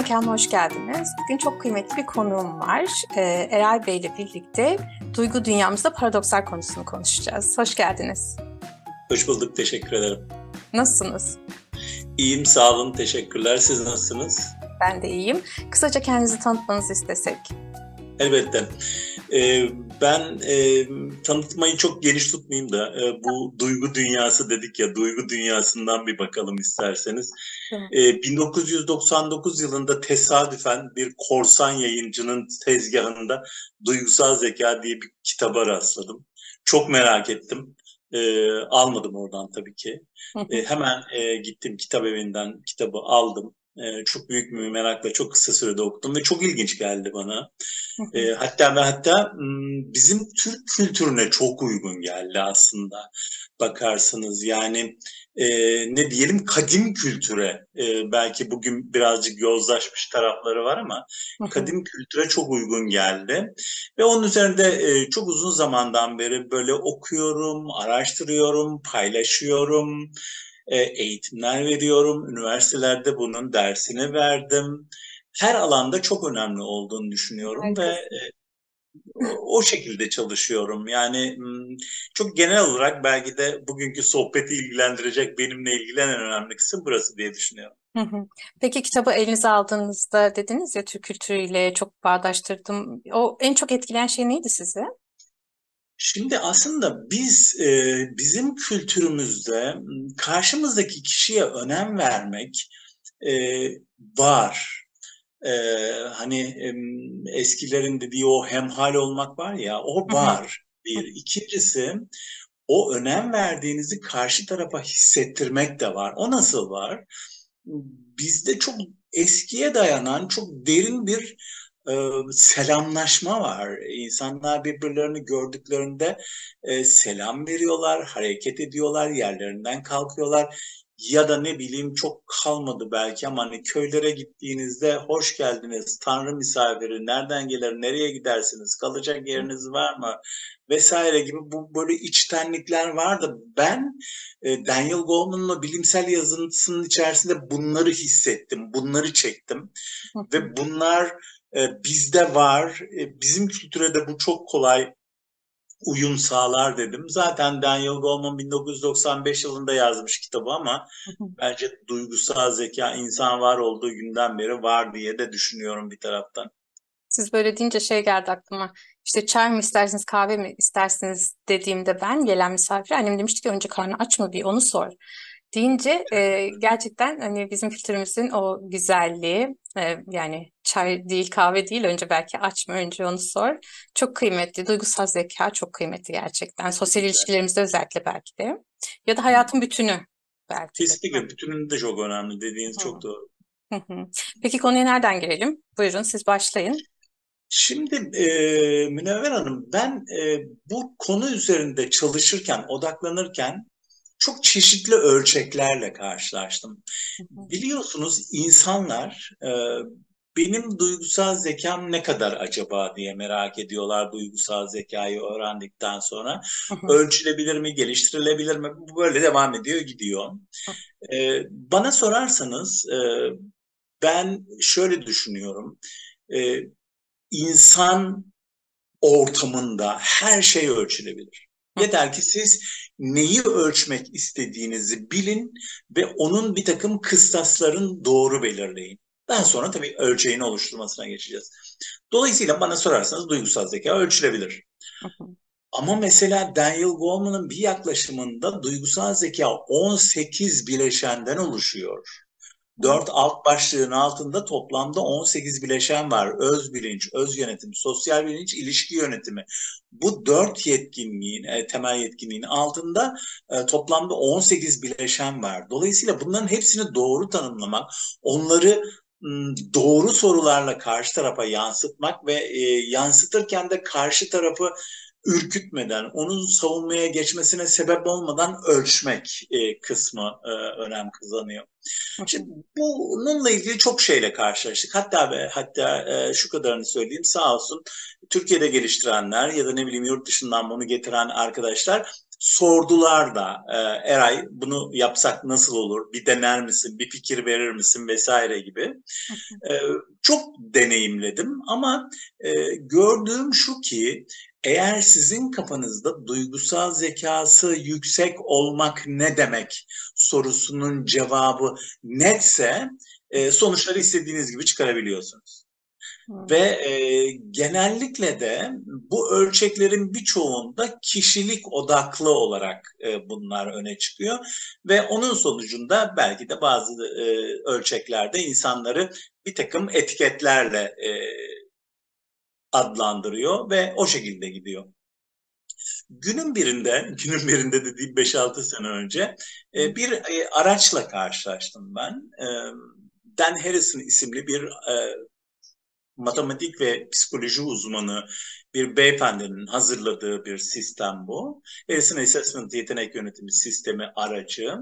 Mekanıma hoş geldiniz. Bugün çok kıymetli bir konuğum var. Eray Bey ile birlikte duygu dünyamızda paradokslar konusunu konuşacağız. Hoş geldiniz. Hoş bulduk, teşekkür ederim. Nasılsınız? İyiyim, sağ olun, teşekkürler. Siz nasılsınız? Ben de iyiyim. Kısaca kendinizi tanıtmanızı istesek. Elbette. Ben tanıtmayı çok geniş tutmayayım da bu duygu dünyası dedik ya, duygu dünyasından bir bakalım isterseniz. 1999 yılında tesadüfen bir korsan yayıncının tezgahında Duygusal Zeka diye bir kitaba rastladım. Çok merak ettim. Almadım oradan tabii ki. Hemen gittim kitap evinden kitabı aldım. Çok büyük bir merakla çok kısa sürede okudum ve çok ilginç geldi bana. Hatta bizim Türk kültürüne çok uygun geldi aslında bakarsanız. Yani ne diyelim, kadim kültüre, belki bugün birazcık yozlaşmış tarafları var ama kadim kültüre çok uygun geldi. Ve onun üzerinde çok uzun zamandan beri böyle okuyorum, araştırıyorum, paylaşıyorum. Eğitimler veriyorum. Üniversitelerde bunun dersini verdim. Her alanda çok önemli olduğunu düşünüyorum ve o şekilde çalışıyorum. Yani çok genel olarak belki de bugünkü sohbeti ilgilendirecek, benimle ilgilenen en önemli kısım burası diye düşünüyorum. Peki kitabı elinize aldığınızda dediniz ya, Türk kültürüyle çok bağdaştırdım. O en çok etkileyen şey neydi size? Şimdi aslında bizim kültürümüzde karşımızdaki kişiye önem vermek var. Hani eskilerin dediği o hemhal olmak var ya, o var. Bir. İkincisi, o önem verdiğinizi karşı tarafa hissettirmek de var. O nasıl var? Bizde çok eskiye dayanan çok derin bir selamlaşma var. İnsanlar birbirlerini gördüklerinde selam veriyorlar, hareket ediyorlar, yerlerinden kalkıyorlar. Ya da ne bileyim, çok kalmadı belki ama hani köylere gittiğinizde hoş geldiniz, Tanrı misafiri, nereden gelir, nereye gidersiniz, kalacak yeriniz var mı vesaire gibi bu böyle içtenlikler vardı. Ben Daniel Goleman'ın bilimsel yazıntısının içerisinde bunları hissettim, bunları çektim ve bunlar bizde var. Bizim kültüre de bu çok kolay uyum sağlar dedim. Zaten Daniel Goleman 1995 yılında yazmış kitabı ama bence duygusal zeka insan var olduğu günden beri var diye de düşünüyorum bir taraftan. Siz böyle deyince şey geldi aklıma. İşte çay mı istersiniz, kahve mi istersiniz dediğimde ben gelen misafir annem demişti ki önce karnı aç mı bir onu sor. Deyince gerçekten hani bizim kültürümüzün o güzelliği, yani çay değil kahve değil, önce belki aç mı önce onu sor. Çok kıymetli, duygusal zeka çok kıymetli gerçekten. Sosyal Kesinlikle. ilişkilerimizde özellikle belki de. Ya da hayatın bütünü belki de. Kesinlikle bütünün de çok önemli. Dediğiniz Hı çok doğru. hı. Peki konuya nereden girelim? Buyurun siz başlayın. Şimdi Münevver Hanım, ben bu konu üzerinde çalışırken, odaklanırken çok çeşitli ölçeklerle karşılaştım. Biliyorsunuz insanlar benim duygusal zekam ne kadar acaba diye merak ediyorlar duygusal zekayı öğrendikten sonra. Ölçülebilir mi, geliştirilebilir mi? Bu böyle devam ediyor, gidiyor. Bana sorarsanız ben şöyle düşünüyorum. E, insan ortamında her şey ölçülebilir. Yeter ki siz neyi ölçmek istediğinizi bilin ve onun bir takım kıstasların doğru belirleyin. Daha sonra tabii ölçeğini oluşturmasına geçeceğiz. Dolayısıyla bana sorarsanız duygusal zeka ölçülebilir. Ama mesela Daniel Goleman'ın bir yaklaşımında duygusal zeka 18 bileşenden oluşuyor. 4 alt başlığın altında toplamda 18 bileşen var. Öz bilinç, öz yönetim, sosyal bilinç, ilişki yönetimi. Bu 4 yetkinliğin, temel yetkinliğin altında toplamda 18 bileşen var. Dolayısıyla bunların hepsini doğru tanımlamak, onları doğru sorularla karşı tarafa yansıtmak ve yansıtırken de karşı tarafı ürkütmeden, onun savunmaya geçmesine sebep olmadan ölçmek kısmı önem kazanıyor. Şimdi bununla ilgili çok şeyle karşılaştık. Hatta şu kadarını söyleyeyim. Sağ olsun Türkiye'de geliştirenler ya da ne bileyim yurt dışından bunu getiren arkadaşlar sordular da Eray bunu yapsak nasıl olur? Bir dener misin? Bir fikir verir misin? Vesaire gibi. E, Çok deneyimledim ama gördüğüm şu ki eğer sizin kafanızda duygusal zekası yüksek olmak ne demek sorusunun cevabı netse sonuçları istediğiniz gibi çıkarabiliyorsunuz. Ve genellikle de bu ölçeklerin birçoğunda kişilik odaklı olarak bunlar öne çıkıyor. Ve onun sonucunda belki de bazı ölçeklerde insanları bir takım etiketlerle adlandırıyor ve o şekilde gidiyor. Günün birinde dediğim 5-6 sene önce bir araçla karşılaştım ben. Dan Harrison isimli bir matematik ve psikoloji uzmanı bir beyefendinin hazırladığı bir sistem bu. Harrison Assessment Yetenek Yönetimi Sistemi aracı.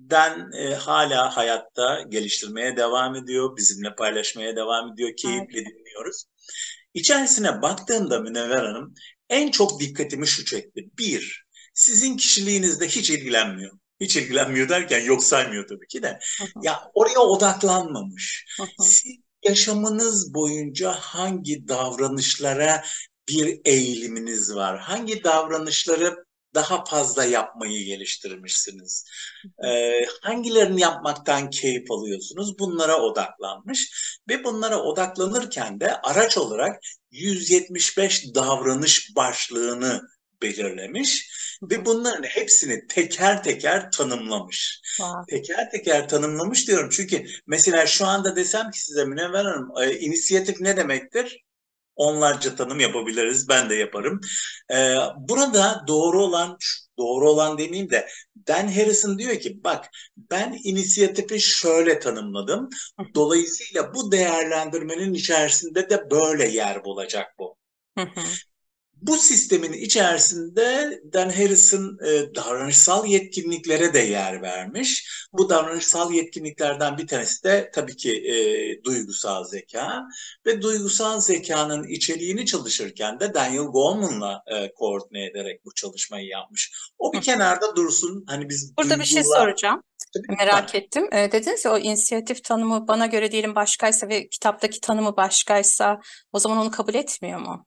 Dan hala hayatta, geliştirmeye devam ediyor, bizimle paylaşmaya devam ediyor, keyifle dinliyoruz. İçerisine baktığımda Münevver Hanım en çok dikkatimi şu çekti. Bir, sizin kişiliğinizde hiç ilgilenmiyor. Hiç ilgilenmiyor derken yok saymıyor tabii ki de. Ya oraya odaklanmamış. Siz yaşamınız boyunca hangi davranışlara bir eğiliminiz var? Hangi davranışları daha fazla yapmayı geliştirmişsiniz? Hangilerini yapmaktan keyif alıyorsunuz? Bunlara odaklanmış ve bunlara odaklanırken de araç olarak 175 davranış başlığını belirlemiş ve bunların hepsini teker teker tanımlamış. Wow. Teker teker tanımlamış diyorum çünkü mesela şu anda desem ki size Münevver Hanım inisiyatif ne demektir? Onlarca tanım yapabiliriz. Ben de yaparım. Burada doğru olan demeyeyim de Dan Harrison diyor ki bak ben inisiyatifi şöyle tanımladım. Dolayısıyla bu değerlendirmenin içerisinde de böyle yer bulacak bu. Bu sistemin içerisinde Dan Harrison davranışsal yetkinliklere de yer vermiş. Bu davranışsal yetkinliklerden bir tanesi de tabii ki duygusal zeka. Ve duygusal zekanın içeriğini çalışırken de Daniel Goleman'la koordine ederek bu çalışmayı yapmış. O bir kenarda dursun. Hani biz Burada bir şey duygular... soracağım. Merak ettim. Dediniz ya o inisiyatif tanımı bana göre diyelim başkaysa ve kitaptaki tanımı başkaysa o zaman onu kabul etmiyor mu?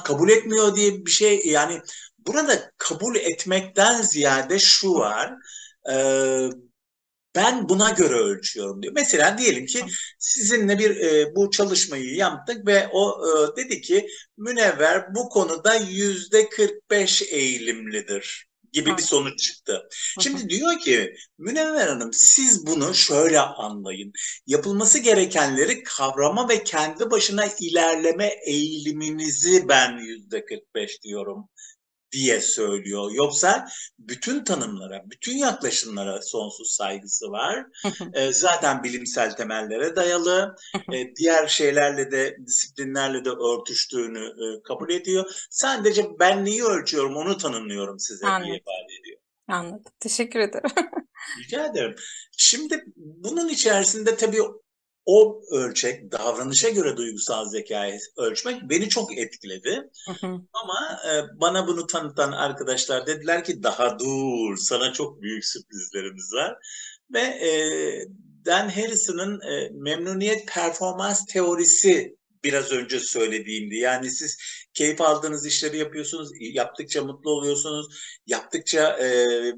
Kabul etmiyor diye bir şey yani burada kabul etmekten ziyade şu var. E, Ben buna göre ölçüyorum diyor. Mesela diyelim ki sizinle bu çalışmayı yaptık ve o dedi ki Münevver bu konuda %45 eğilimlidir gibi bir sonuç çıktı. Şimdi diyor ki Münevver Hanım siz bunu şöyle anlayın. Yapılması gerekenleri kavrama ve kendi başına ilerleme eğiliminizi ben %45 diyorum diye söylüyor. Yoksa bütün tanımlara, bütün yaklaşımlara sonsuz saygısı var. Zaten bilimsel temellere dayalı. Diğer şeylerle de, disiplinlerle de örtüştüğünü kabul ediyor. Sadece ben neyi ölçüyorum onu tanımlıyorum size diye Anladım. ifade ediyor. Anladım. Teşekkür ederim. Rica ederim. Şimdi bunun içerisinde tabii o ölçek, davranışa göre duygusal zekayı ölçmek beni çok etkiledi. Ama bana bunu tanıtan arkadaşlar dediler ki daha dur, sana çok büyük sürprizlerimiz var. Ve Dan Harrison'ın memnuniyet performans teorisi biraz önce söylediğimdi. Yani siz keyif aldığınız işleri yapıyorsunuz, yaptıkça mutlu oluyorsunuz, yaptıkça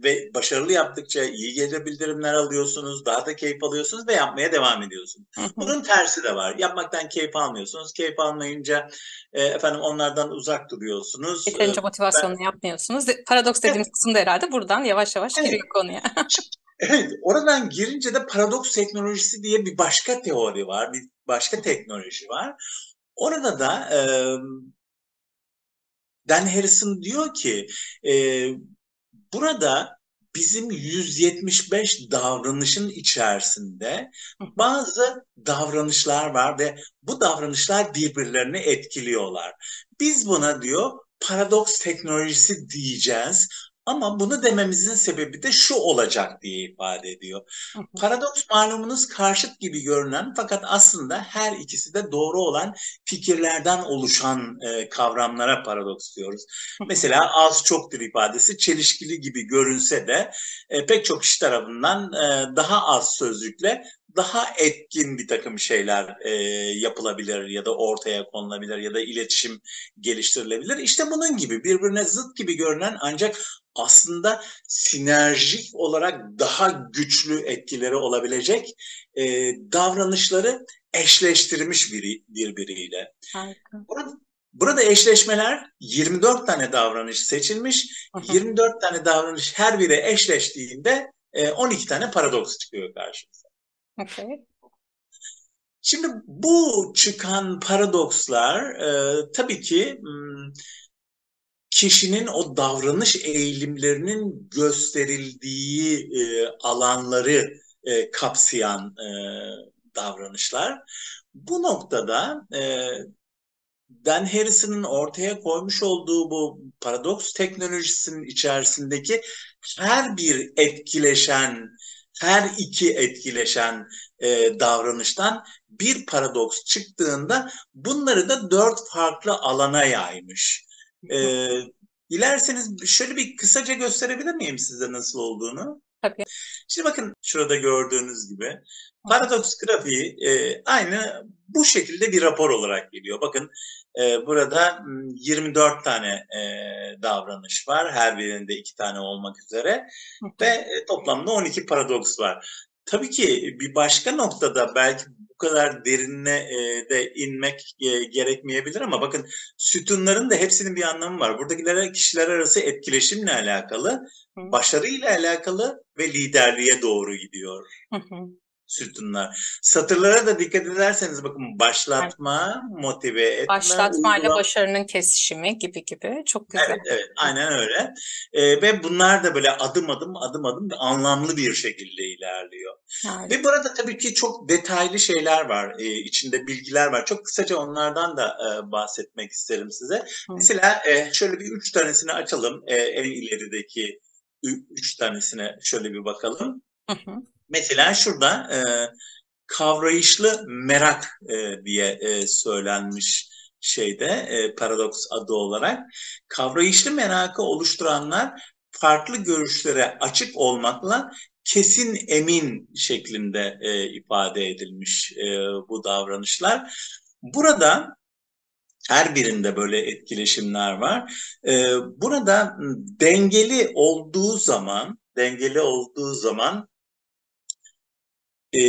ve başarılı yaptıkça iyi geri bildirimler alıyorsunuz, daha da keyif alıyorsunuz ve yapmaya devam ediyorsunuz. Bunun tersi de var. Yapmaktan keyif almıyorsunuz. Keyif almayınca efendim onlardan uzak duruyorsunuz. Yeterince motivasyonunu yapmıyorsunuz. Paradoks dediğimiz Evet, kısım da herhalde buradan yavaş yavaş evet. giriyor konuya. Evet, oradan girince de paradoks teknolojisi diye bir başka teori var, bir başka teknoloji var. Orada da Dan Harrison diyor ki burada bizim 175 davranışın içerisinde bazı davranışlar var ve bu davranışlar birbirlerini etkiliyorlar. Biz buna diyor paradoks teknolojisi diyeceğiz. Ama bunu dememizin sebebi de şu olacak diye ifade ediyor. Hı hı. Paradoks malumunuz karşıt gibi görünen fakat aslında her ikisi de doğru olan fikirlerden oluşan kavramlara paradoks diyoruz. Hı hı. Mesela az çoktur ifadesi çelişkili gibi görünse de pek çok kişi tarafından daha az sözcükle daha etkin bir takım şeyler yapılabilir ya da ortaya konulabilir ya da iletişim geliştirilebilir. İşte bunun gibi birbirine zıt gibi görünen ancak aslında sinerjik olarak daha güçlü etkileri olabilecek davranışları eşleştirmiş birbiriyle. Harika. Burada eşleşmeler 24 tane davranış seçilmiş. Hı hı. 24 tane davranış her biri eşleştiğinde 12 tane paradoks çıkıyor karşımıza. Okay. Şimdi bu çıkan paradokslar tabii ki kişinin o davranış eğilimlerinin gösterildiği alanları kapsayan davranışlar. Bu noktada Dan Harrison'ın ortaya koymuş olduğu bu paradoks teknolojisinin içerisindeki her bir etkileşen, her iki etkileşen davranıştan bir paradoks çıktığında bunları da 4 farklı alana yaymış. Hı. E, dilerseniz şöyle bir kısaca gösterebilir miyim size nasıl olduğunu? Tabii. Şimdi bakın şurada gördüğünüz gibi Hı hı. paradoks grafiği aynı bu şekilde bir rapor olarak geliyor. Bakın burada 24 tane davranış var. Her birinde 2 tane olmak üzere Hı ve hı. toplamda 12 paradoks var. Tabii ki bir başka noktada belki bu kadar derinine de inmek gerekmeyebilir ama bakın sütunların da hepsinin bir anlamı var. Buradakiler kişiler arası etkileşimle alakalı, Hı başarıyla alakalı ve liderliğe doğru gidiyor hı. sütunlar. Satırlara da dikkat ederseniz bakın Harika. başlatma, motive etme, Başlatmayla uygulama. başarının kesişimi gibi gibi. Çok güzel. Evet, evet, Hı aynen öyle. Ve bunlar da böyle adım adım, adım adım anlamlı bir şekilde ilerliyor. hı. Ve Harika. burada tabii ki çok detaylı şeyler var, içinde bilgiler var. Çok kısaca onlardan da bahsetmek isterim size. Hı Mesela şöyle bir 3 tanesini açalım. En ilerideki 3 tanesine şöyle bir bakalım. hı. Hı. Mesela şurada kavrayışlı merak diye söylenmiş şeyde paradoks adı olarak. Kavrayışlı merakı oluşturanlar farklı görüşlere açık olmakla kesin emin şeklinde ifade edilmiş bu davranışlar. Burada her birinde böyle etkileşimler var. Burada dengeli olduğu zaman e,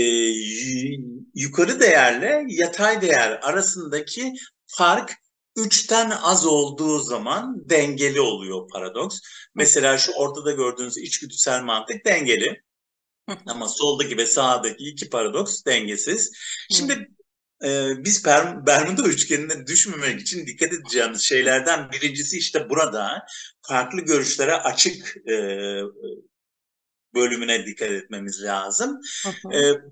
yukarı değerle yatay değer arasındaki fark 3'ten az olduğu zaman dengeli oluyor paradoks. Hı Mesela şu ortada gördüğünüz içgüdüsel mantık dengeli hı. Hı. ama soldaki ve sağdaki iki paradoks dengesiz. Hı. Şimdi biz Bermuda üçgenine düşmemek için dikkat edeceğimiz şeylerden birincisi işte burada farklı görüşlere açık bölümüne dikkat etmemiz lazım. Hı E, hı.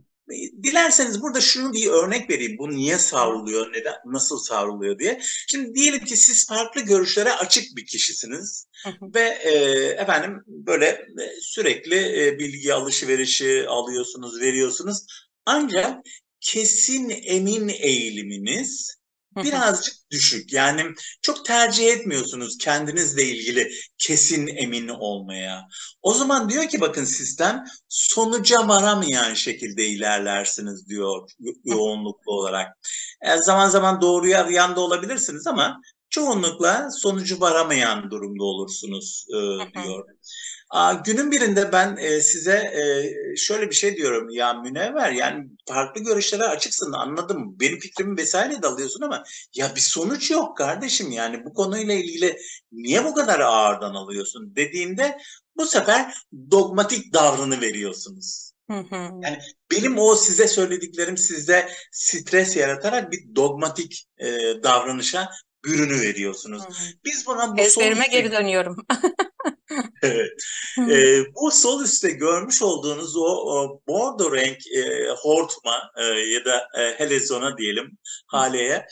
dilerseniz burada şunu bir örnek vereyim. Bu niye Tamam. savruluyor, neden, nasıl savruluyor diye. Şimdi diyelim ki siz farklı görüşlere açık bir kişisiniz Hı hı. ve efendim böyle sürekli bilgi alışverişi alıyorsunuz, veriyorsunuz. Ancak kesin emin eğiliminiz Hı hı. birazcık düşük. Yani çok tercih etmiyorsunuz kendinizle ilgili kesin emin olmaya. O zaman diyor ki bakın sistem sonuca varamayan şekilde ilerlersiniz diyor Hı hı. yoğunluklu olarak. Zaman zaman doğruyu arayan da olabilirsiniz ama çoğunlukla sonucu varamayan durumda olursunuz Hı hı. diyor. Günün birinde ben size şöyle bir şey diyorum ya Münevver yani farklı görüşlere açıksın anladım benim fikrimi vesaire de alıyorsun ama ya bir sonuç yok kardeşim yani bu konuyla ilgili niye bu kadar ağırdan alıyorsun dediğimde bu sefer dogmatik davranıveriyorsunuz. Hı hı. Yani benim o size söylediklerim sizde stres yaratarak bir dogmatik davranışa bürünü veriyorsunuz. Hı. Biz buna bu sol Ezberime üstteki geri dönüyorum. Evet. Bu sol üstte görmüş olduğunuz o bordo renk hortuma ya da helezona diyelim haleye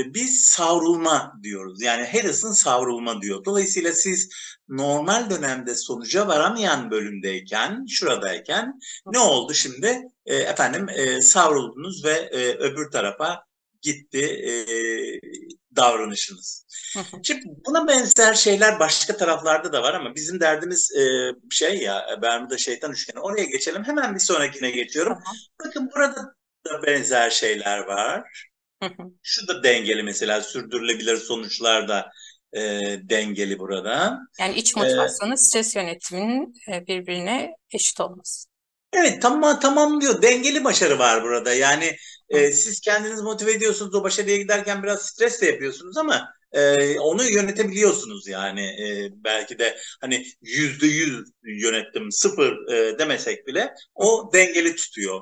biz savrulma diyoruz. Yani Harrison savrulma diyor. Dolayısıyla siz normal dönemde sonuca varamayan bölümdeyken, şuradayken ne oldu şimdi? Efendim savruldunuz ve öbür tarafa gitti davranışınız. Şimdi buna benzer şeyler başka taraflarda da var ama bizim derdimiz şey ya Bermuda şeytan üçgeni. Oraya geçelim. Hemen bir sonrakine geçiyorum. Tamam. Bakın burada da benzer şeyler var. Şu da dengeli mesela sürdürülebilir sonuçlar da dengeli burada. Yani iç E, motivasyonla stres yönetiminin birbirine eşit olması. Evet tamamlıyor. Dengeli başarı var burada. Yani siz kendiniz motive ediyorsunuz. O başarıya giderken biraz stres de yapıyorsunuz ama onu yönetebiliyorsunuz yani. Belki de hani %100 yönettim, sıfır demesek bile o dengeli tutuyor.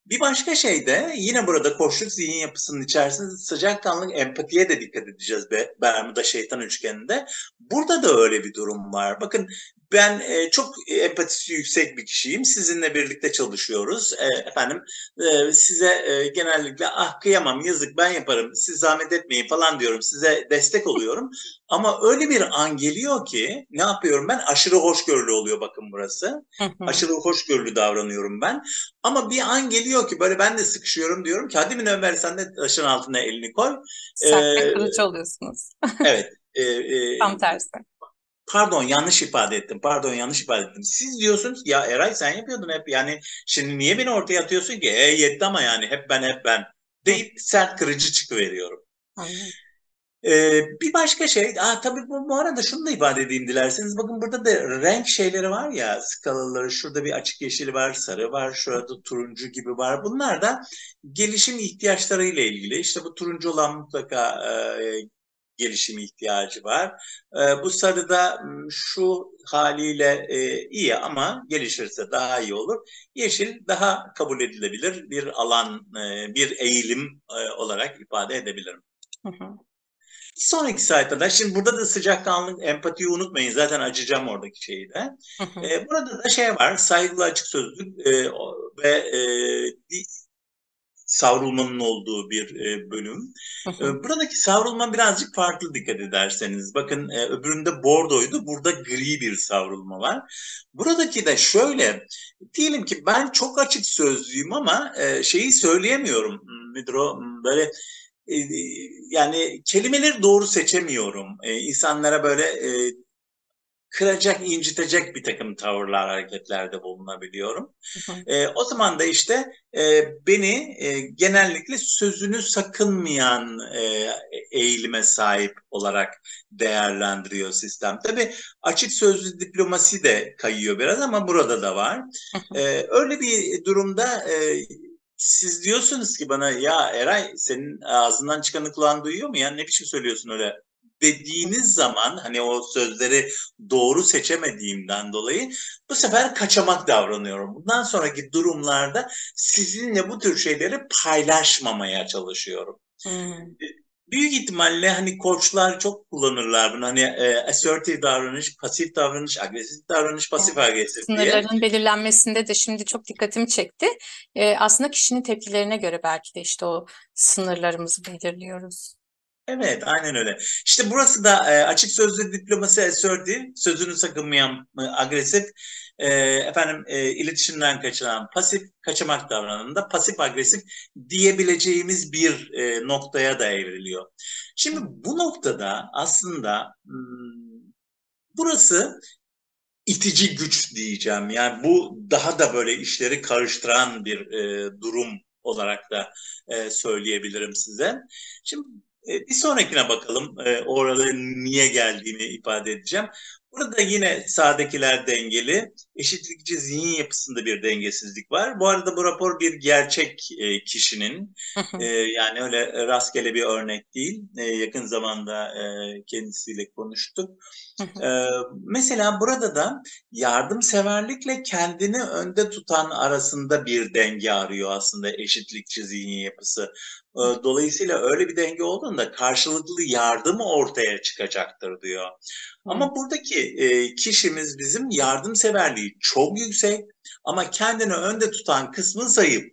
Bir başka şey de yine burada koçluk zihin yapısının içerisinde sıcakkanlılık empatiye de dikkat edeceğiz Bermuda şeytan üçgeninde. Burada da öyle bir durum var. Bakın ben çok empatisi yüksek bir kişiyim. Sizinle birlikte çalışıyoruz. Efendim size genellikle ah kıyamam yazık ben yaparım siz zahmet etmeyin falan diyorum. Size destek oluyorum. Ama öyle bir an geliyor ki ne yapıyorum ben? Aşırı hoşgörülü oluyor bakın burası. Aşırı hoşgörülü davranıyorum ben. Ama bir an geliyor ki böyle ben de sıkışıyorum diyorum ki hadi Münevver sen de taşın altına elini koy. Sert ve Ee, kırıcı oluyorsunuz. evet. Tam tersi. Pardon yanlış ifade ettim. Pardon yanlış ifade ettim. Siz diyorsunuz ya Eray sen yapıyordun hep yani şimdi niye beni ortaya atıyorsun ki? Yetti ama yani hep ben deyip sert kırıcı çıkıveriyorum. Anladım. Bir başka şey, tabii bu arada şunu da ifade edeyim dilerseniz. Bakın burada da renk şeyleri var ya, skalaları. Şurada bir açık yeşil var, sarı var, şurada turuncu gibi var. Bunlar da gelişim ihtiyaçları ile ilgili. İşte bu turuncu olan mutlaka gelişim ihtiyacı var. Bu sarıda şu haliyle iyi ama gelişirse daha iyi olur. Yeşil daha kabul edilebilir bir alan, bir eğilim olarak ifade edebilirim. Hı hı. Bir sonraki sayfada, şimdi burada da sıcakkanlılık, empatiyi unutmayın. Zaten açacağım oradaki şeyi de. Hı hı. Burada da şey var, saygılı açık sözlülük ve savrulmanın olduğu bir bölüm. Hı hı. Buradaki savrulma birazcık farklı dikkat ederseniz. Bakın öbüründe bordoydu, burada gri bir savrulma var. Buradaki de şöyle, diyelim ki ben çok açık sözlüyüm ama şeyi söyleyemiyorum. Nedir o? Böyle e, yani kelimeleri doğru seçemiyorum. İnsanlara böyle kıracak, incitecek bir takım tavırlar, hareketlerde bulunabiliyorum. Hı hı. O zaman da işte beni genellikle sözünü sakınmayan eğilime sahip olarak değerlendiriyor sistem. Tabii açık sözlü diplomasi de kayıyor biraz ama burada da var. Hı hı. Öyle bir durumda siz diyorsunuz ki bana ya Eray senin ağzından çıkanı kulağın duyuyor mu ya ne biçim söylüyorsun öyle dediğiniz zaman hani o sözleri doğru seçemediğimden dolayı bu sefer kaçamak davranıyorum. Bundan sonraki durumlarda sizinle bu tür şeyleri paylaşmamaya çalışıyorum. Hı. Büyük ihtimalle hani koçlar çok kullanırlar bunu hani assertive davranış, pasif davranış, agresif davranış, pasif Evet. agresif diye. Sınırların belirlenmesinde de şimdi çok dikkatimi çekti. Aslında kişinin tepkilerine göre belki de işte o sınırlarımızı belirliyoruz. Evet, aynen öyle. İşte burası da açık sözlü diplomasi assertive, sözünü sakınmayan agresif, iletişimden kaçınan pasif, kaçamak davrananında pasif agresif diyebileceğimiz bir noktaya da evriliyor. Şimdi bu noktada aslında burası itici güç diyeceğim. Yani bu daha da böyle işleri karıştıran bir durum olarak da söyleyebilirim size. Şimdi bir sonrakine bakalım. Orada niye geldiğini ifade edeceğim. Burada yine sağdakiler dengeli. eşitlikçi zihin yapısında bir dengesizlik var. Bu arada bu rapor bir gerçek kişinin, Hı hı, yani öyle rastgele bir örnek değil. Yakın zamanda kendisiyle konuştuk. hı hı, Mesela burada da yardımseverlikle kendini önde tutan arasında bir denge arıyor aslında eşitlikçi zihin yapısı. Dolayısıyla öyle bir denge olduğunda karşılıklı yardım ortaya çıkacaktır diyor. hı Ama buradaki kişimiz bizim yardımseverliği çok yüksek ama kendini önde tutan kısmı zayıf.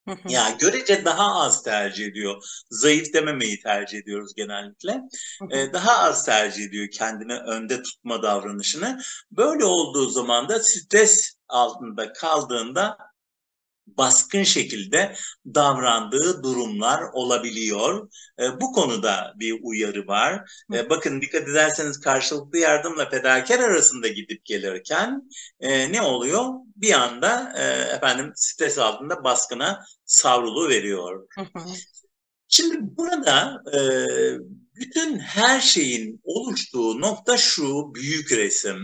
hı, hı Ya görece daha az tercih ediyor. Zayıf dememeyi tercih ediyoruz genellikle. hı, Daha az tercih ediyor kendini önde tutma davranışını. Böyle olduğu zaman da stres altında kaldığında baskın şekilde davrandığı durumlar olabiliyor. Bu konuda bir uyarı var. hı. Bakın dikkat ederseniz karşılıklı yardımla fedakar arasında gidip gelirken ne oluyor? Bir anda efendim stres altında baskına savrulu veriyor. Hı hı. Şimdi burada bütün her şeyin oluştuğu nokta şu büyük resim.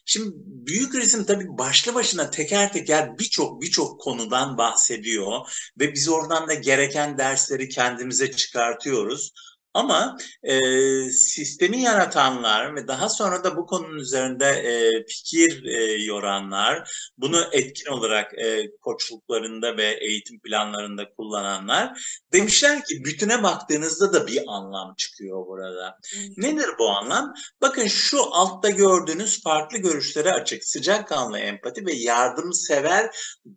Şimdi büyük resim tabii başlı başına teker teker birçok konudan bahsediyor ve biz oradan da gereken dersleri kendimize çıkartıyoruz. Ama sistemi yaratanlar ve daha sonra da bu konunun üzerinde fikir yoranlar, bunu etkin olarak koçluklarında ve eğitim planlarında kullananlar demişler ki bütüne baktığınızda da bir anlam çıkıyor burada. Nedir bu anlam? Bakın şu altta gördüğünüz farklı görüşlere açık, sıcakkanlı empati ve yardımsever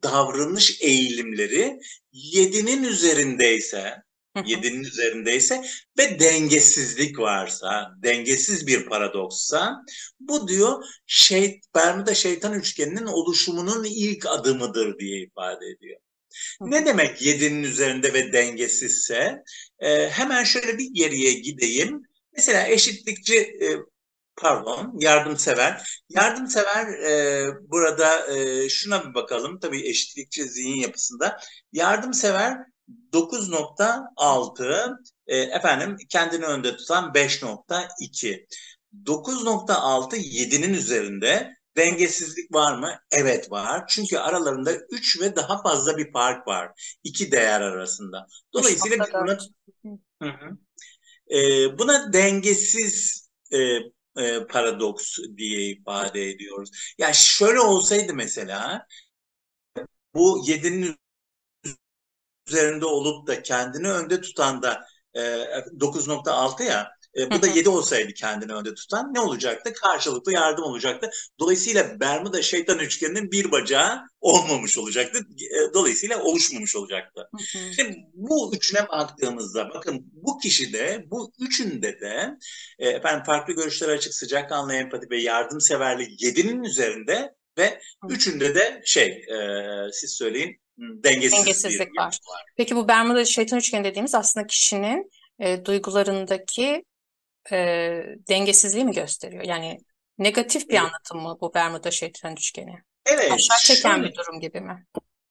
davranış eğilimleri 7'nin üzerindeyse, Hı hı. 7'nin üzerindeyse ve dengesizlik varsa, dengesiz bir paradokssa bu diyor Bermuda şeytan üçgeninin oluşumunun ilk adımıdır diye ifade ediyor. Hı Ne hı. demek 7'nin üzerinde ve dengesizse? Hemen şöyle bir geriye gideyim. Mesela yardımsever. Yardımsever burada şuna bir bakalım. Tabii eşitlikçi zihin yapısında. Yardımsever 9,6, efendim kendini önde tutan 5,2. 9,6 7'nin üzerinde. Dengesizlik var mı? Evet var. Çünkü aralarında 3 ve daha fazla bir fark var. İki değer arasında. Dolayısıyla biz buna 3,4. Hı hı. hı hı. Buna dengesiz paradoks diye ifade ediyoruz. Ya şöyle olsaydı mesela bu 7'nin üzerinde olup da kendini önde tutan da 9,6 ya, Hı bu da hı. 7 olsaydı kendini önde tutan ne olacaktı? Karşılıklı yardım olacaktı. Dolayısıyla Bermuda şeytan üçgeninin bir bacağı olmamış olacaktı. Dolayısıyla oluşmamış olacaktı. Hı hı. Şimdi bu üçüne baktığımızda bakın bu kişide bu üçünde de efendim farklı görüşlere açık sıcakkanlı empati ve yardımseverlik 7'nin üzerinde ve Hı. üçünde de siz söyleyin dengesiz bir Dengesizlik var. yapı var. Peki bu Bermuda şeytan üçgeni dediğimiz aslında kişinin duygularındaki e, dengesizliği mi gösteriyor? Yani negatif bir E, anlatım mı bu Bermuda şeytan üçgeni? evet, Aşağı çeken şöyle bir durum gibi mi?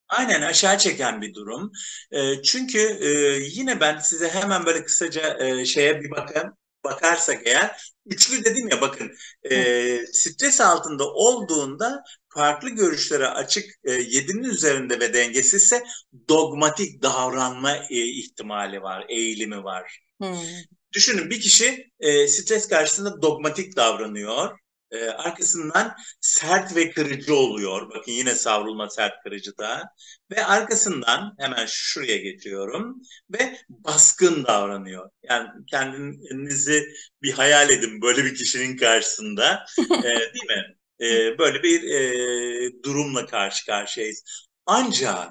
aynen aşağı çeken bir durum. Çünkü yine ben size hemen böyle kısaca şeye bir bakarsak eğer üçlü dedim ya bakın Hı stres altında olduğunda farklı görüşlere açık 7'nin üzerinde ve dengesizse dogmatik davranma ihtimali var, eğilimi var. hı. Düşünün bir kişi stres karşısında dogmatik davranıyor. Arkasından sert ve kırıcı oluyor. Bakın yine savrulma sert kırıcı da. Ve arkasından hemen şuraya geçiyorum. Ve baskın davranıyor. Yani kendinizi bir hayal edin böyle bir kişinin karşısında. Değil mi? Böyle bir durumla karşı karşıyayız. Ancak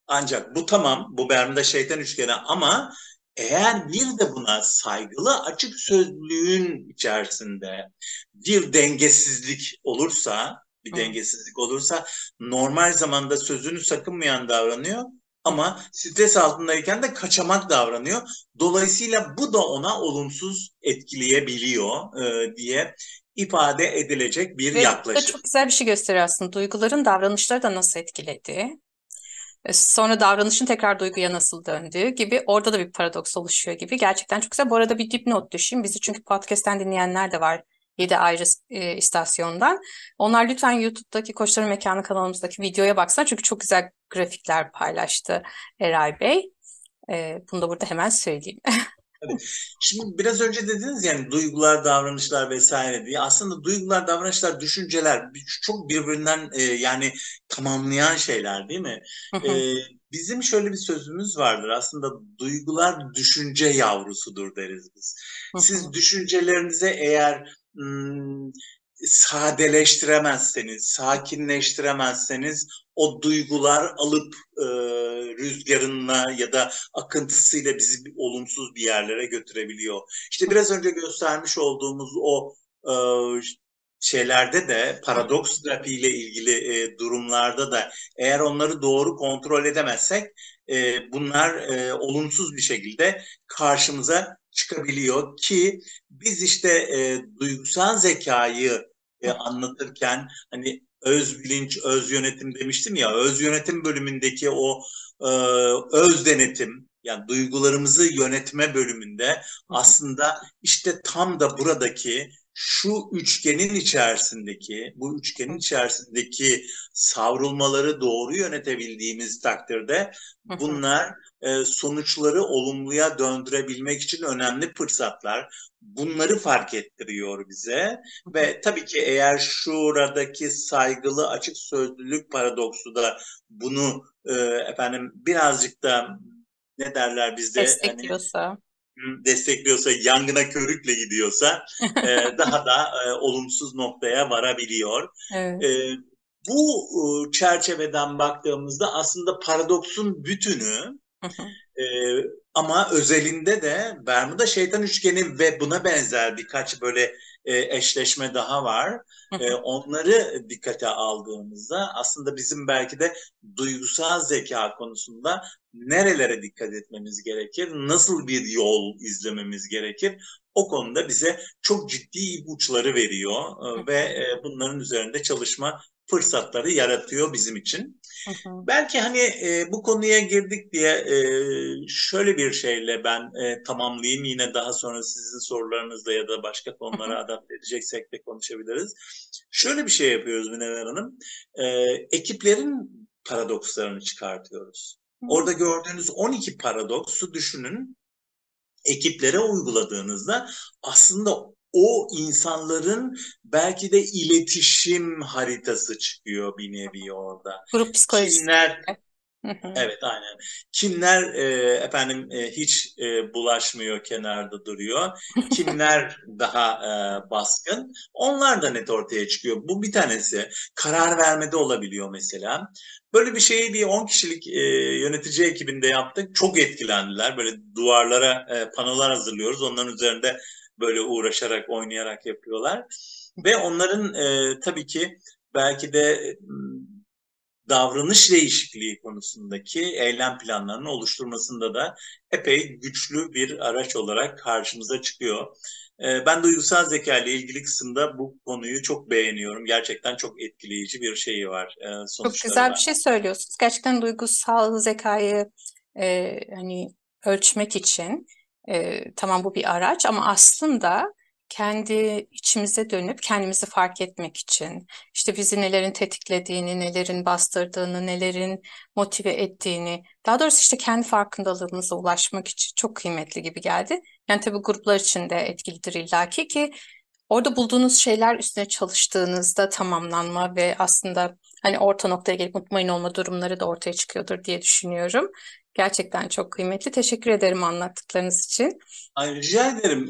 ancak bu tamam, bu Bermuda şeytan üçgeni ama eğer bir de buna saygılı açık sözlülüğün içerisinde bir Hı. dengesizlik olursa normal zamanda sözünü sakınmayan davranıyor ama stres altındayken de kaçamak davranıyor. Dolayısıyla bu da ona olumsuz etkileyebiliyor diye ifade edilecek bir Ve bu da yaklaşım. çok güzel bir şey gösteriyor aslında. Duyguların davranışları da nasıl etkilediği. Sonra davranışın tekrar duyguya nasıl döndüğü gibi orada da bir paradoks oluşuyor gibi. Gerçekten çok güzel. Bu arada bir dipnot düşeyim. Bizi çünkü podcast'ten dinleyenler de var. 7 ayrı istasyondan. Onlar lütfen YouTube'daki Koçların Mekanı kanalımızdaki videoya baksınlar. Çünkü çok güzel grafikler paylaştı Eray Bey. Bunu da burada hemen söyleyeyim. Tabii. Şimdi biraz önce dediniz yani duygular, davranışlar vesaire diye. Aslında duygular, davranışlar, düşünceler çok birbirinden yani tamamlayan şeyler değil mi? Hı E, hı, Bizim şöyle bir sözümüz vardır. Aslında duygular düşünce yavrusudur deriz biz. hı Siz hı, düşüncelerinize eğer sadeleştiremezseniz, sakinleştiremezseniz o duygular alıp rüzgarınla ya da akıntısıyla bizi olumsuz bir yerlere götürebiliyor. İşte biraz önce göstermiş olduğumuz o e, şeylerde de hı paradoks terapiyle ilgili durumlarda da eğer onları doğru kontrol edemezsek bunlar olumsuz bir şekilde karşımıza çıkabiliyor ki biz işte duygusal zekayı hı, anlatırken hani öz bilinç, öz yönetim demiştim ya, öz yönetim bölümündeki o e, öz denetim, yani duygularımızı yönetme bölümünde hı hı, aslında işte tam da buradaki şu üçgenin içerisindeki, bu üçgenin hı içerisindeki savrulmaları doğru yönetebildiğimiz takdirde hı, hı bunlar sonuçları olumluya döndürebilmek için önemli fırsatlar. Bunları fark ettiriyor bize hı. ve tabii ki eğer şuradaki saygılı açık sözlülük paradoksu da bunu efendim birazcık da ne derler bizde hani Destekliyorsa. destekliyorsa, yangına körükle gidiyorsa daha da olumsuz noktaya varabiliyor. E, Evet. Bu çerçeveden baktığımızda aslında paradoksun bütünü Hı hı, e, ama özelinde de Bermuda Şeytan Üçgeni ve buna benzer birkaç böyle eşleşme daha var. hı hı, Onları dikkate aldığımızda aslında bizim belki de duygusal zeka konusunda nerelere dikkat etmemiz gerekir, nasıl bir yol izlememiz gerekir, o konuda bize çok ciddi ipuçları veriyor hı ve hı, bunların üzerinde çalışma fırsatları yaratıyor bizim için. hı hı, Belki hani bu konuya girdik diye şöyle bir şeyle ben tamamlayayım. Yine daha sonra sizin sorularınızla ya da başka hı hı, konulara adapte edeceksek de konuşabiliriz. Şöyle bir şey yapıyoruz Münevver Hanım. E, Ekiplerin paradokslarını çıkartıyoruz. hı. Orada gördüğünüz 12 paradoksu düşünün, ekiplere uyguladığınızda aslında o insanların belki de iletişim haritası çıkıyor bir nevi orada. Grup psikolojisi. Kimler Hı hı. Evet, aynen. Kimler efendim hiç bulaşmıyor, kenarda duruyor. Kimler daha baskın. Onlar da net ortaya çıkıyor. Bu bir tanesi. Karar vermede olabiliyor mesela. Böyle bir şeyi bir 10 kişilik yönetici ekibinde yaptık. Çok etkilendiler. Böyle duvarlara panolar hazırlıyoruz. Onların üzerinde böyle uğraşarak, oynayarak yapıyorlar. Ve onların tabii ki belki de davranış değişikliği konusundaki eylem planlarını oluşturmasında da epey güçlü bir araç olarak karşımıza çıkıyor. Ben duygusal zeka ile ilgili kısımda bu konuyu çok beğeniyorum. Gerçekten çok etkileyici bir şeyi var, Çok sonuçları güzel bir var. şey söylüyorsunuz. Gerçekten duygusal zekayı hani ölçmek için tamam bu bir araç ama aslında kendi içimize dönüp kendimizi fark etmek için işte bizi nelerin tetiklediğini, nelerin bastırdığını, nelerin motive ettiğini, daha doğrusu işte kendi farkındalığımıza ulaşmak için çok kıymetli gibi geldi. Yani tabii gruplar için de etkilidir illaki ki orada bulduğunuz şeyler üstüne çalıştığınızda tamamlanma ve aslında hani orta noktaya gelip mutmain olma durumları da ortaya çıkıyordur diye düşünüyorum. Gerçekten çok kıymetli. Teşekkür ederim anlattıklarınız için. Ay, rica ederim.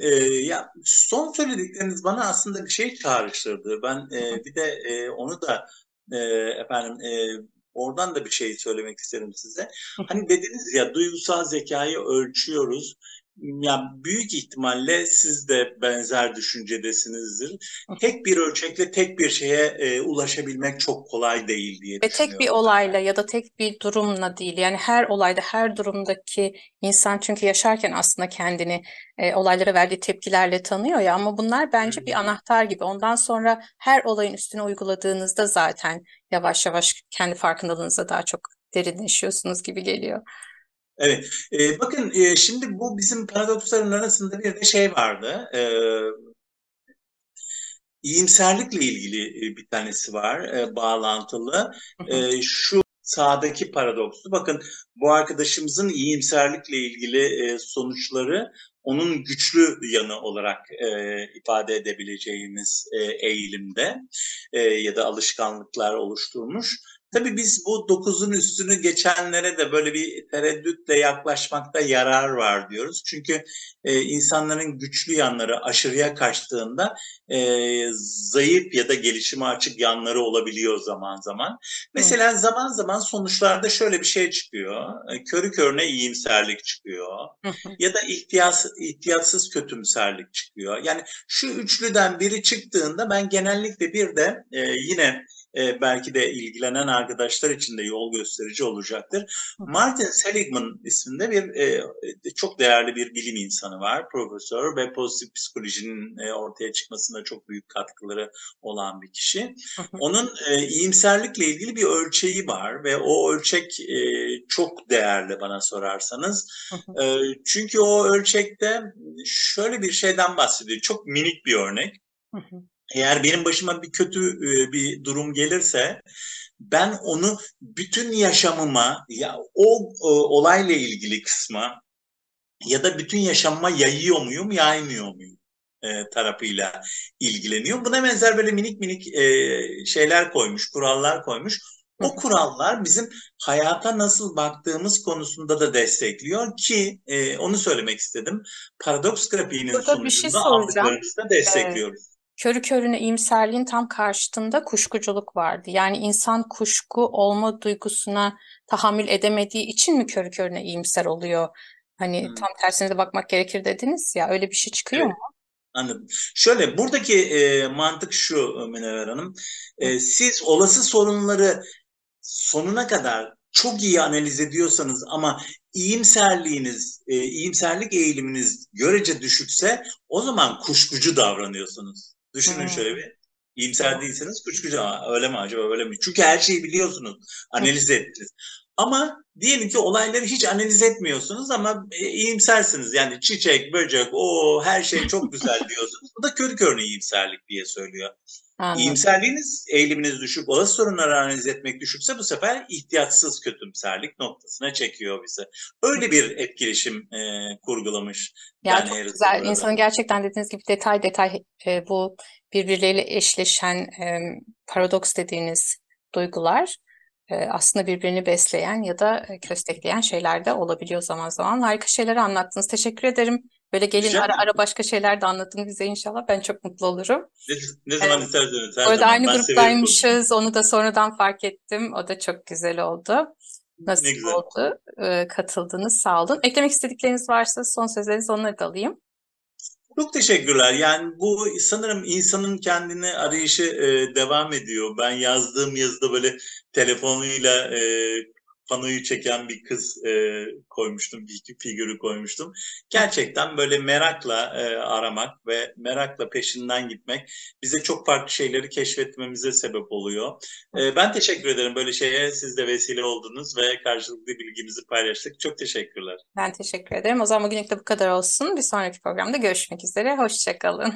Ya son söyledikleriniz bana aslında bir şey çağrıştırdı. Ben bir de onu da e, efendim oradan da bir şey söylemek isterim size. Hani dediniz ya duygusal zekayı ölçüyoruz. Ya büyük ihtimalle siz de benzer düşüncedesinizdir. Tek bir ölçekle tek bir şeye ulaşabilmek çok kolay değil diye Ve tek bir düşünüyorum olayla ben. ya da tek bir durumla değil. Yani her olayda, her durumdaki insan çünkü yaşarken aslında kendini olaylara verdiği tepkilerle tanıyor ya. Ama bunlar Hı bence bir hı. anahtar gibi. Ondan sonra her olayın üstüne uyguladığınızda zaten yavaş yavaş kendi farkındalığınıza daha çok derinleşiyorsunuz gibi geliyor. Evet. Bakın şimdi bu bizim paradoksların arasında bir de şey vardı. iyimserlikle ilgili bir tanesi var bağlantılı. Hı hı. Şu sağdaki paradoksu bakın, bu arkadaşımızın iyimserlikle ilgili sonuçları onun güçlü yanı olarak ifade edebileceğimiz eğilimde ya da alışkanlıklar oluşturmuş. Tabii biz bu 9'un üstünü geçenlere de böyle bir tereddütle yaklaşmakta yarar var diyoruz. Çünkü insanların güçlü yanları aşırıya kaçtığında zayıf ya da gelişime açık yanları olabiliyor zaman zaman. Hı Mesela zaman zaman sonuçlarda şöyle bir şey çıkıyor. Körü körüne iyimserlik çıkıyor. hı. Hı. Ya da ihtiyatsız kötümserlik çıkıyor. Yani şu üçlüden biri çıktığında ben genellikle bir de yine belki de ilgilenen arkadaşlar için de yol gösterici olacaktır. Martin Seligman isminde çok değerli bir bilim insanı var, profesör ve pozitif psikolojinin ortaya çıkmasında çok büyük katkıları olan bir kişi. Hı hı. Onun iyimserlikle ilgili bir ölçeği var ve o ölçek çok değerli bana sorarsanız. Hı hı. Çünkü o ölçekte şöyle bir şeyden bahsediyor. Çok minik bir örnek. Hı hı. Eğer benim başıma bir kötü bir durum gelirse ben onu bütün yaşamıma, ya o olayla ilgili kısma ya da bütün yaşamıma yayıyor muyum, yaymıyor muyum tarafıyla ilgileniyor. Buna benzer böyle minik minik şeyler koymuş, kurallar koymuş. Hı O hı. kurallar bizim hayata nasıl baktığımız konusunda da destekliyor ki onu söylemek istedim. Paradoks grafiğinin Burada bir şey sonucunda soracağım. aldıklarımızı da Ee, destekliyoruz. Körü körüne iyimserliğin tam karşıtında kuşkuculuk vardı. Yani insan kuşku olma duygusuna tahammül edemediği için mi körü körüne iyimser oluyor? Hani Hmm, tam tersine de bakmak gerekir dediniz ya, öyle bir şey çıkıyor mu? evet. Anladım. Şöyle buradaki mantık şu Münevver Hanım. Hı Siz olası sorunları sonuna kadar çok iyi analiz ediyorsanız ama iyimserlik eğiliminiz görece düşükse o zaman kuşkucu davranıyorsunuz. Düşünün şöyle hı. bir. İyimser Tamam. değilseniz kuşkucu. Aa, öyle mi acaba öyle mi? Çünkü her şeyi biliyorsunuz. Hı Analiz ettiniz. Ama diyelim ki olayları hiç analiz etmiyorsunuz ama iyimsersiniz. Yani çiçek, böcek, o her şey çok güzel diyorsunuz. Bu da körü körüne iyimserlik diye söylüyor. Anladım. İyimserliğiniz, eğiliminiz düşük, olası sorunları analiz etmek düşükse bu sefer ihtiyatsız kötümserlik noktasına çekiyor bizi. Öyle bir etkileşim kurgulamış Ya Dan çok Harris güzel. burada. İnsanın gerçekten dediğiniz gibi detay detay bu birbirleriyle eşleşen paradoks dediğiniz duygular aslında birbirini besleyen ya da köstekleyen şeyler de olabiliyor zaman zaman. Harika şeyler anlattınız. Teşekkür ederim. Böyle gelin Rica ara ederim. ara başka şeyler de anlatın bize inşallah. Ben çok mutlu olurum. Ne, ne E, zaman isterseniz her Bu arada zaman. aynı Ben severim konuşmayı. gruptaymışız. Onu da sonradan fark ettim. O da çok güzel oldu. Ne Nasip güzel. oldu. Katıldınız. Sağ olun. Eklemek istedikleriniz varsa son sözleriniz, onları da alayım. Çok teşekkürler. Yani bu sanırım insanın kendini arayışı devam ediyor. Ben yazdığım yazıda böyle telefonuyla panoyu çeken bir kız koymuştum, bir iki figürü koymuştum. Gerçekten böyle merakla aramak ve merakla peşinden gitmek bize çok farklı şeyleri keşfetmemize sebep oluyor. Ben teşekkür ederim böyle şeye. Siz de vesile oldunuz ve karşılıklı bilgimizi paylaştık. Çok teşekkürler. Ben teşekkür ederim. O zaman bugünlük de bu kadar olsun. Bir sonraki programda görüşmek üzere. Hoşça kalın.